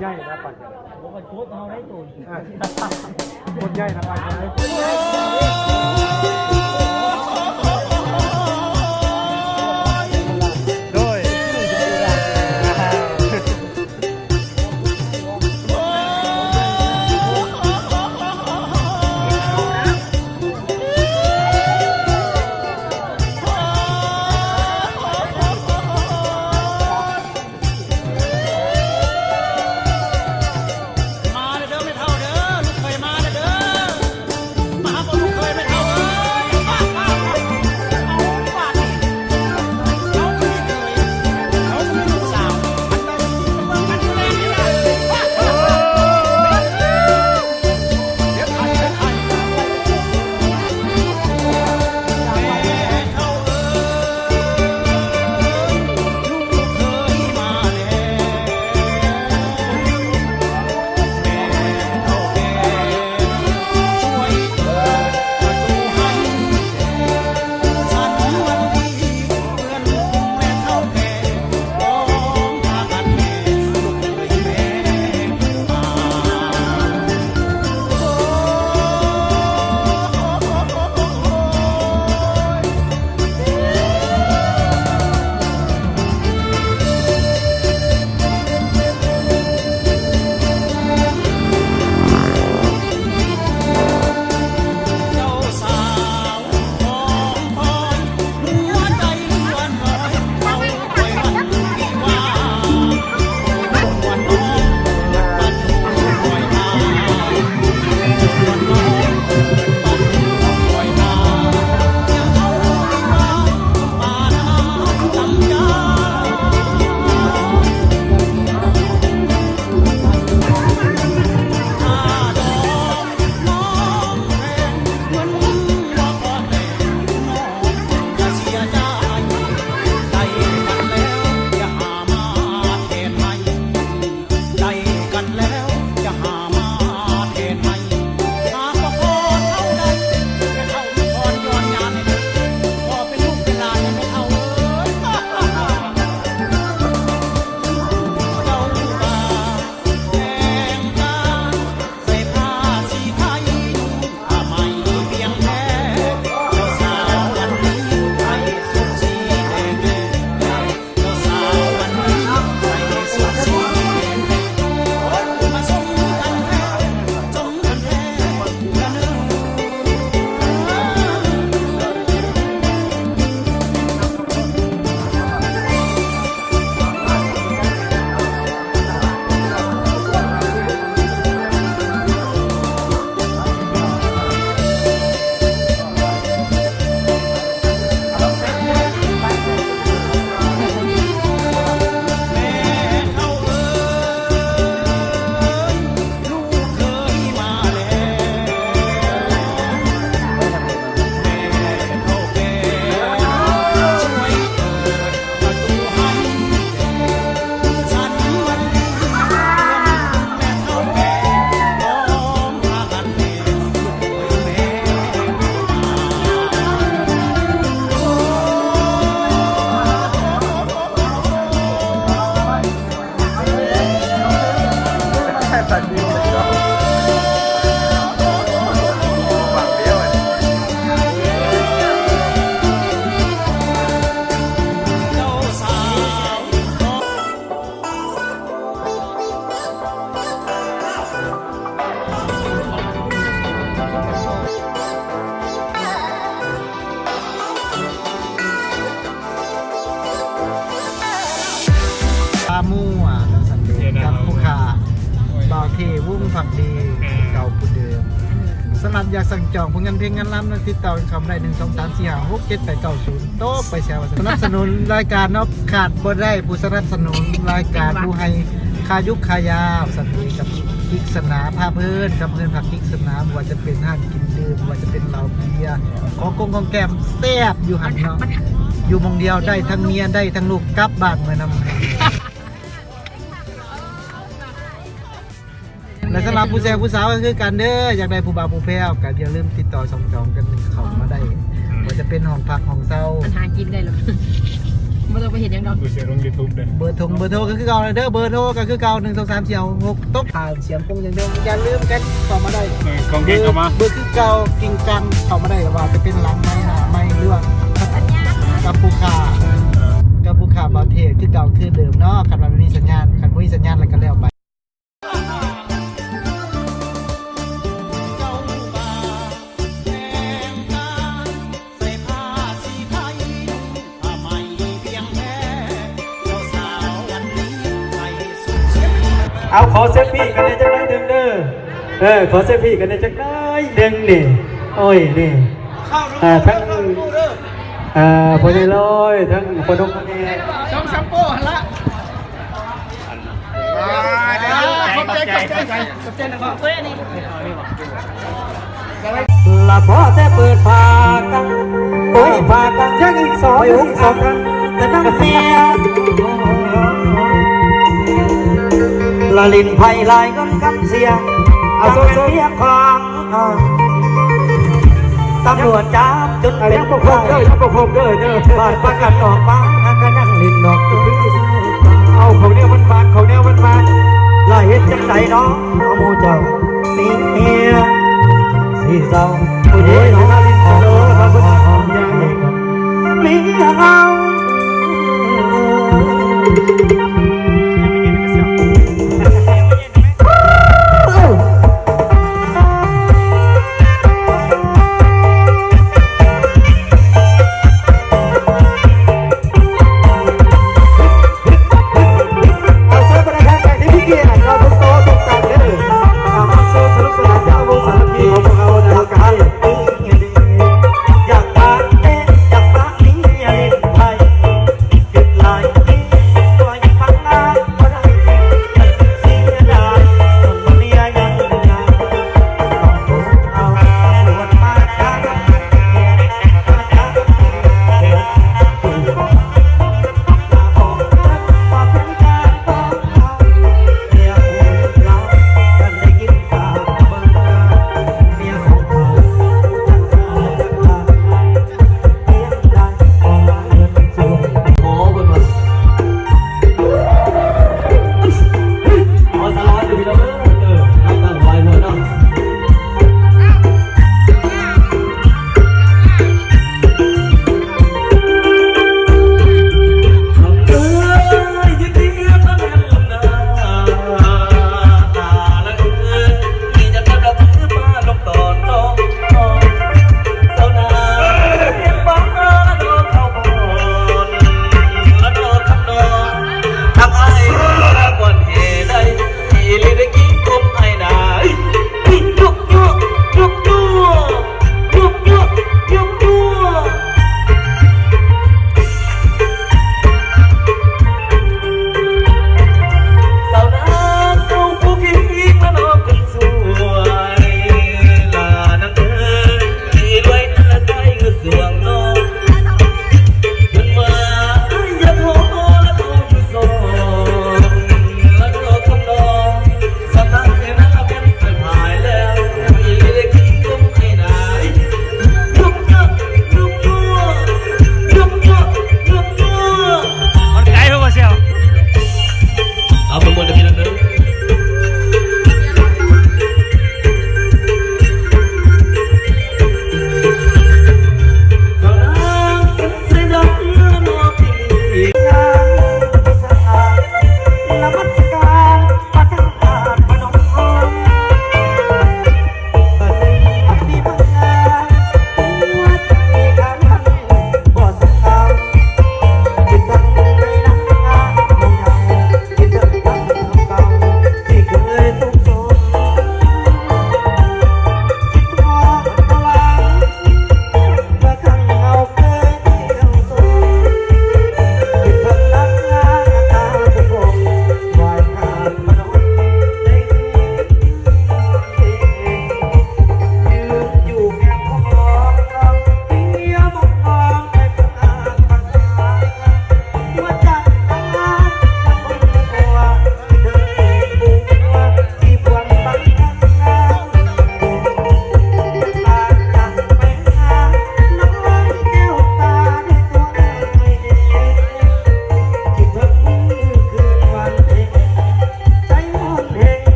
ใหญ่นะปัด บอกว่าโคตรเอาได้ตัว คนใหญ่นะปัดเลยโดยมู่อ่ะสันเดย์กับผู้ขาบ่าวเทวุ้งผักดีเก่าผู้เดิมสำหรับอยากสั่งจองผลงานเพลงงานล้ำนั้นติดต่อคำได้123456789 โต๊ะไปแชร์สนับสนุนรายการนอกขาดบ่ได้ผู้สนับสนุนรายการผู้ให้คายุคขายาวสันเดย์กับกิกสนาภาพเพื่อนกับเพื่อนผักกิกสนาว่าจะเป็นห้านกินดื่มว่าจะเป็นเหล้าเบียร์ของแก้มแซ่บอยู่หันเนาะอยู่มองเดียวได้ทั้งเมียได้ทั้งลูกกลับบ้านเมื่อนำ และสำหรับผู้แซ่ผู้สาวก็คือกันเด้ออยากได้ผู้บ่าวผู้แพ้วก็อย่าลืมติดต่อสองจองกันเข้ามาได้ว่าจะเป็นห้องพักห้องเช่า อาหารกินได้หรอ มันจะไปเห็นยังดอก กูเสียลง YouTube เลย เบอร์โทรก็คือเก่าเลยเด้อเบอร์โทรก็คือเก่า1 2 3 4 6ต้องผ่านเสียงปงอย่างเดิมอย่าลืมกันเข้ามาได้ ของเก่งเข้ามา เบอร์คือเก่ากิ่งกังเข้ามาได้ว่าจะเป็นหลังไม้หน้าไม้เรื่องกับผู้ขาบอเทศคือเก่าคือเดิมเนาะคันมันไม่มีสัญญาณคันไม่มีสัญญาณอะไรกันแล้วไปเอาขอเซฟฟี่กันในจักรหนึ่งเด้อขอเซฟฟี่กันในจักรหนึ่งนี่โอ้ยนี่ทั้งพอดีเลยทั้งพอดกพอดี ช่องซัมโป้หันละขอบใจนะครับเฮ้ยนี่ ละพอแต่เปิดพากันโอ้ยพากันยังอีกสองกันแต่นั่งเมียละลินไผ่ลายก้นกำเสียเอาโซ่เรียกของตำรวจจับจนเป็นพวกเด้อบาดประกันออกมาก็นั่งลินดอกเอาเขาเนี่ยมันมาลายเห็นจังไหนน้องเอาโมเจ้ามีเมียสีเศร้าผู้เดียว